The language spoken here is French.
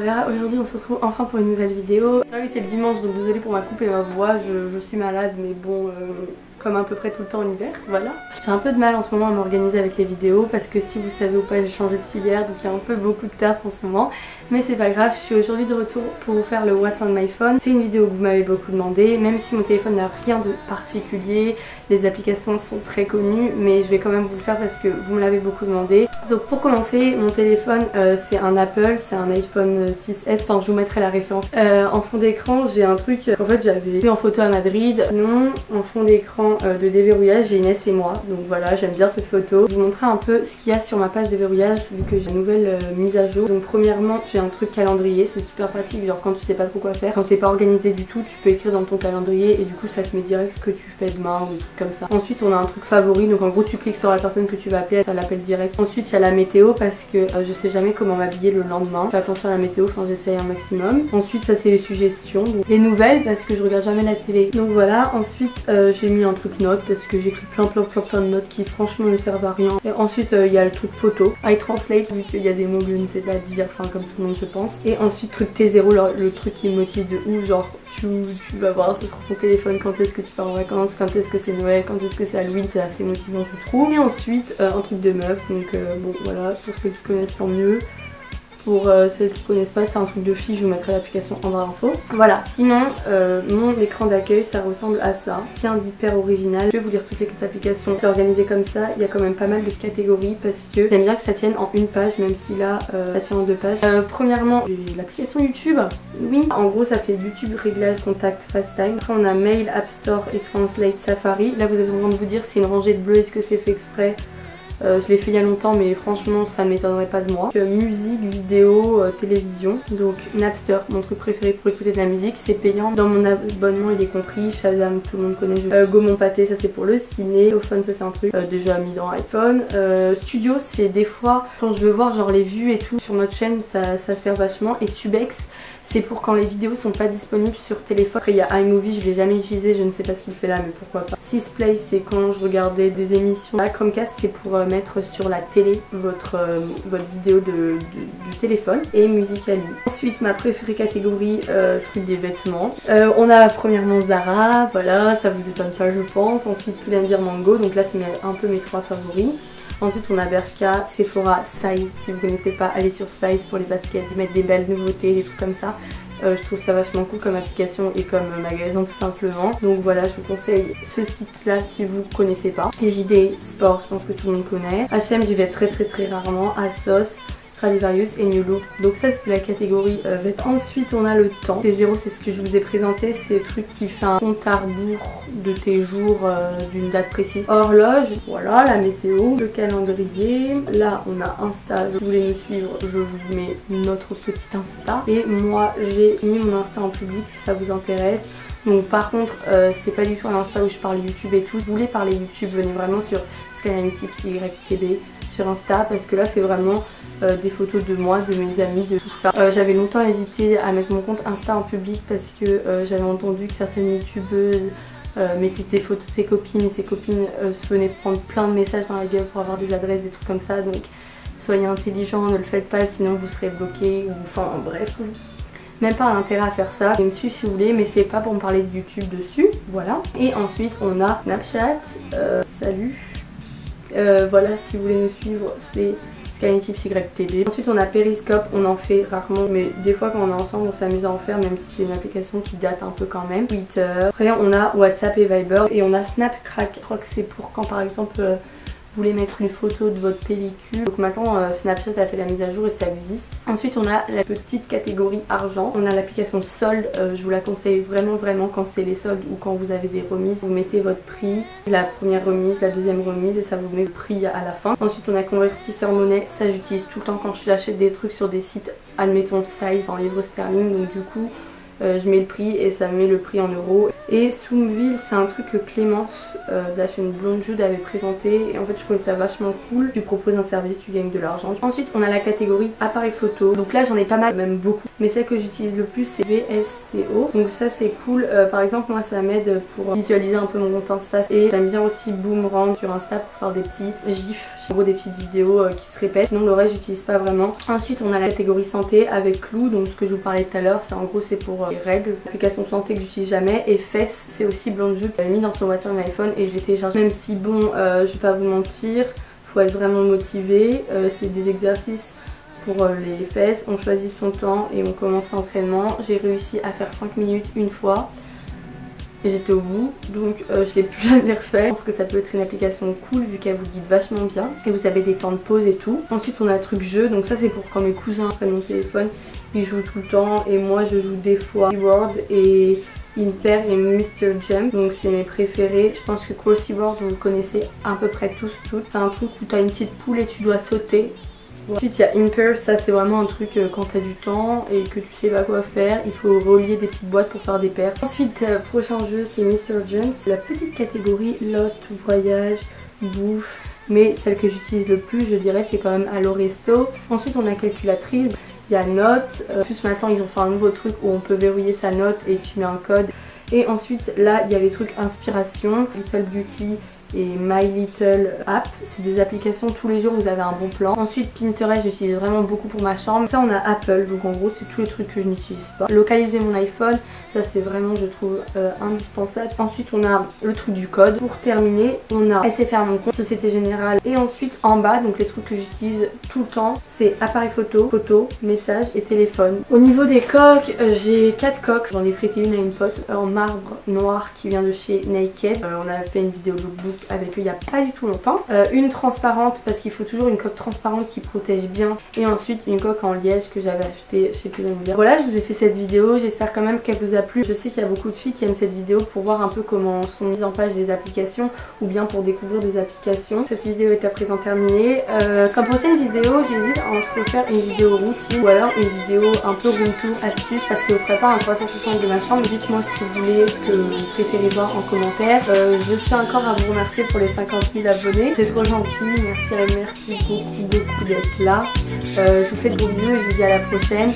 Victoria, aujourd'hui on se retrouve enfin pour une nouvelle vidéo. Ah oui, c'est le dimanche donc désolée pour ma coupe et ma voix, je suis malade mais bon, comme à peu près tout le temps en hiver, voilà. J'ai un peu de mal en ce moment à m'organiser avec les vidéos parce que si vous savez ou pas j'ai changé de filière donc il y a un peu beaucoup de taf en ce moment. Mais c'est pas grave, je suis aujourd'hui de retour pour vous faire le What's on my phone. C'est une vidéo que vous m'avez beaucoup demandé, même si mon téléphone n'a rien de particulier, les applications sont très connues, mais je vais quand même vous le faire parce que vous me l'avez beaucoup demandé. Donc pour commencer, mon téléphone c'est un Apple, c'est un iPhone 6S, enfin je vous mettrai la référence. En fond d'écran j'ai un truc qu'en fait j'avais pris en photo à Madrid. Non, en fond d'écran de déverrouillage j'ai Inès et moi, donc voilà, j'aime bien cette photo. Je vous montrerai un peu ce qu'il y a sur ma page déverrouillage vu que j'ai une nouvelle mise à jour. Donc premièrement j'ai un truc calendrier, c'est super pratique, genre quand tu sais pas trop quoi faire, quand t'es pas organisé du tout, tu peux écrire dans ton calendrier et du coup ça te met direct ce que tu fais demain ou des trucs comme ça. Ensuite on a un truc favori, donc en gros tu cliques sur la personne que tu vas appeler, ça l'appelle direct. Ensuite il y a la météo parce que je sais jamais comment m'habiller le lendemain, je fais attention à la météo, enfin j'essaye un maximum. Ensuite ça c'est les suggestions, donc les nouvelles parce que je regarde jamais la télé, donc voilà. Ensuite j'ai mis un truc note parce que j'écris plein de notes qui franchement ne servent à rien. Et ensuite il y a le truc photo, iTranslate vu qu'il y a des mots que je ne sais pas dire, enfin comme tout le monde je pense. Et ensuite truc T0, le truc qui me motive de ouf, genre tu vas voir sur ton téléphone quand est-ce que tu pars en vacances, quand est-ce que c'est Noël, quand est-ce que c'est Halloween, c'est assez motivant je trouve. Et ensuite un truc de meuf, donc bon voilà, pour ceux qui connaissent tant mieux. Pour celles qui connaissent pas, c'est un truc de fille, je vous mettrai l'application en barre info. Voilà, sinon mon écran d'accueil ça ressemble à ça, rien d'hyper original. Je vais vous lire toutes les applications, c'est organisé comme ça, il y a quand même pas mal de catégories parce que j'aime bien que ça tienne en une page même si là ça tient en deux pages. Premièrement j'ai l'application YouTube, oui, en gros ça fait YouTube, réglages, contact, FaceTime. Après on a Mail, App Store et Translate, Safari. Là vous êtes en train de vous dire c'est une rangée de bleu, est-ce que c'est fait exprès? Je l'ai fait il y a longtemps mais franchement ça ne m'étonnerait pas de moi. Musique, vidéo, télévision. Donc Napster, mon truc préféré pour écouter de la musique, c'est payant. Dans mon abonnement il est compris. Shazam, tout le monde connaît. Go mon pâté, ça c'est pour le ciné. Ophone, ça c'est un truc déjà mis dans iPhone. Studio, c'est des fois quand je veux voir genre les vues et tout sur notre chaîne, ça sert vachement. Et Tubex, c'est pour quand les vidéos sont pas disponibles sur téléphone. Après il y a iMovie, je l'ai jamais utilisé, je ne sais pas ce qu'il fait là mais pourquoi pas. Sysplay, c'est quand je regardais des émissions. La Chromecast, c'est pour mettre sur la télé votre vidéo du téléphone. Et Musical.ly. Ensuite ma préférée catégorie, truc des vêtements. On a premièrement Zara, voilà, ça vous étonne pas je pense. Ensuite Pull&Bear, Mango, donc là c'est un peu mes trois favoris. Ensuite on a Bershka, Sephora, Size, si vous connaissez pas allez sur Size pour les baskets, ils mettent des belles nouveautés, des trucs comme ça. Je trouve ça vachement cool comme application et comme magasin tout simplement. Donc voilà, je vous conseille ce site là si vous connaissez pas. JD Sport, je pense que tout le monde connaît. H&M j'y vais très rarement. ASOS, Stradivarius et New Look. Donc ça c'est la catégorie vêtements. Ensuite on a le temps. T0 c'est ce que je vous ai présenté, c'est le truc qui fait un compte à rebours de tes jours d'une date précise. Horloge, voilà la météo, le calendrier. Là on a Insta, si vous voulez nous suivre je vous mets notre petit Insta. Et moi j'ai mis mon Insta en public si ça vous intéresse. Donc par contre c'est pas du tout un Insta où je parle YouTube et tout. Si vous voulez parler YouTube, venez vraiment sur Skyline-Tips YTB sur Insta parce que là c'est vraiment des photos de moi, de mes amis, de tout ça. J'avais longtemps hésité à mettre mon compte Insta en public parce que j'avais entendu que certaines youtubeuses mettaient des photos de ses copines et ses copines se venaient prendre plein de messages dans la gueule pour avoir des adresses, des trucs comme ça. Donc soyez intelligents, ne le faites pas sinon vous serez bloqué ou enfin bref. Même pas un intérêt à faire ça. Vous me suivez si vous voulez mais c'est pas pour me parler de YouTube dessus, voilà. Et ensuite on a Snapchat, salut. Voilà, si vous voulez nous suivre c'est Skyline-Tips YTB. Ensuite on a Periscope, on en fait rarement mais des fois quand on est ensemble on s'amuse à en faire même si c'est une application qui date un peu quand même. Twitter. Après on a WhatsApp et Viber et on a Snapcrack. Je crois que c'est pour quand par exemple vous voulez mettre une photo de votre pellicule. Donc maintenant Snapchat a fait la mise à jour et ça existe. Ensuite on a la petite catégorie argent. On a l'application solde, je vous la conseille vraiment quand c'est les soldes ou quand vous avez des remises. Vous mettez votre prix, la première remise, la deuxième remise et ça vous met le prix à la fin. Ensuite on a convertisseur monnaie, ça j'utilise tout le temps quand je achète des trucs sur des sites, admettons Size en livres sterling. Donc du coup je mets le prix et ça met le prix en euros. Et Soomville, c'est un truc que Clémence de la chaîne Blonde Jude avait présenté et en fait je trouvais ça vachement cool. Tu proposes un service, tu gagnes de l'argent. Ensuite on a la catégorie appareil photo, donc là j'en ai pas mal, même beaucoup, mais celle que j'utilise le plus c'est VSCO, donc ça c'est cool. Par exemple moi ça m'aide pour visualiser un peu mon compte Insta et j'aime bien aussi Boomerang sur Insta pour faire des petits gifs, en gros des petites vidéos qui se répètent, sinon le reste j'utilise pas vraiment. Ensuite on a la catégorie santé avec Clou, donc ce que je vous parlais tout à l'heure, c'est en gros c'est pour les règles, l'application santé que j'utilise jamais. Et Fess, c'est aussi Blonde Jude qui avait mis dans son WhatsApp iPhone et je l'ai téléchargé, même si bon je vais pas vous mentir, faut être vraiment motivé, c'est des exercices pour les fesses, on choisit son temps et on commence l'entraînement. J'ai réussi à faire 5 minutes une fois et j'étais au bout, donc je l'ai plus jamais refait. Je pense que ça peut être une application cool vu qu'elle vous guide vachement bien et vous avez des temps de pause et tout. Ensuite on a le truc jeu, donc ça c'est pour quand mes cousins prennent mon téléphone, ils jouent tout le temps et moi je joue des fois World et Imper et Mr. Jump, donc c'est mes préférés. Je pense que Crossy World vous le connaissez à peu près tous, toutes. C'est un truc où tu as une petite poule et tu dois sauter. Ensuite il y a Imper, ça c'est vraiment un truc quand tu as du temps et que tu sais pas quoi faire, il faut relier des petites boîtes pour faire des paires. Ensuite prochain jeu c'est Mr. Jump, c'est la petite catégorie Lost, voyage, bouffe, mais celle que j'utilise le plus je dirais c'est quand même Allo Resto. Ensuite on a calculatrice, il y a notes, plus maintenant ils ont fait un nouveau truc où on peut verrouiller sa note et tu mets un code. Et ensuite là il y a les trucs inspiration, Little Beauty et My Little App, c'est des applications tous les jours vous avez un bon plan. Ensuite Pinterest j'utilise vraiment beaucoup pour ma chambre. Ça on a Apple, donc en gros c'est tous les trucs que je n'utilise pas. Localiser mon iPhone, ça c'est vraiment je trouve indispensable. Ensuite on a le truc du code. Pour terminer on a SFR mon compte, Société Générale. Et ensuite en bas, donc les trucs que j'utilise tout le temps, c'est appareil photo, message et téléphone. Au niveau des coques, j'ai 4 coques. J'en ai prêté une à une pote en marbre noir qui vient de chez Naked. On a fait une vidéo lookbook avec eux il n'y a pas du tout longtemps. Une transparente parce qu'il faut toujours une coque transparente qui protège bien. Et ensuite une coque en liège que j'avais acheté chez Pilonnière. Voilà, je vous ai fait cette vidéo, j'espère quand même qu'elle vous a plu. Je sais qu'il y a beaucoup de filles qui aiment cette vidéo pour voir un peu comment sont mises en page des applications ou bien pour découvrir des applications. Cette vidéo est à présent terminée. Comme prochaine vidéo, j'hésite entre faire une vidéo routine ou alors une vidéo un peu room tour astuce parce que je ne ferai pas un 360 de ma chambre. Dites-moi ce que vous voulez, ce que vous préférez voir en commentaire. Je tiens encore à vous remercier pour les 50 000 abonnés, c'est trop gentil, merci beaucoup d'être là. Je vous fais de gros bisous et je vous dis à la prochaine.